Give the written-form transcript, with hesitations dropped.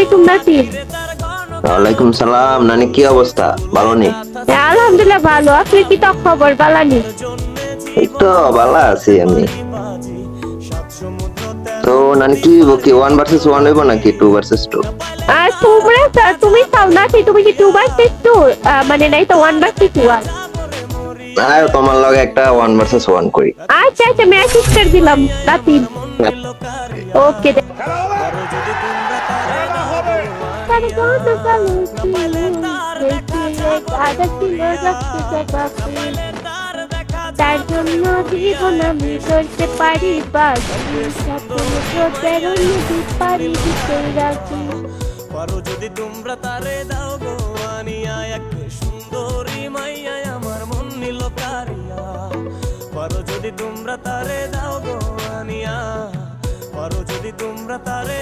আলাইকুম নাসির। ওয়ালাইকুম সালাম। নানি, কি অবস্থা? ভালো নি? আলহামদুলিল্লাহ ভালো। আপনি কি তো খবর বালানি? এই তো ভালো আছি আমি। তো নানি, কি হইব? কি 1 ভার্সেস 1 হইব নাকি 2 ভার্সেস 2? আর তুমি চাও নাকি তুমি কি 2 ভার্সেস 2 মানে নাই তো 1 ভার্সেস 1? তোমার লগে একটা 1 ভার্সেস 1 করি। আচ্ছা আচ্ছা, মেসেজ করে দিলাম নাসির। ওকে। তার জন্য জীবন আমি করতে পারি বাস পারি দিতে রাখি। পারো যদি তোমরা তারে দাও গো আনিয়া এক সুন্দরী মাইয়া আমার মন নিল কারিয়া। পারো যদি তোমরা তারে দাও গো আনিয়া, পারো যদি তোমরা তারে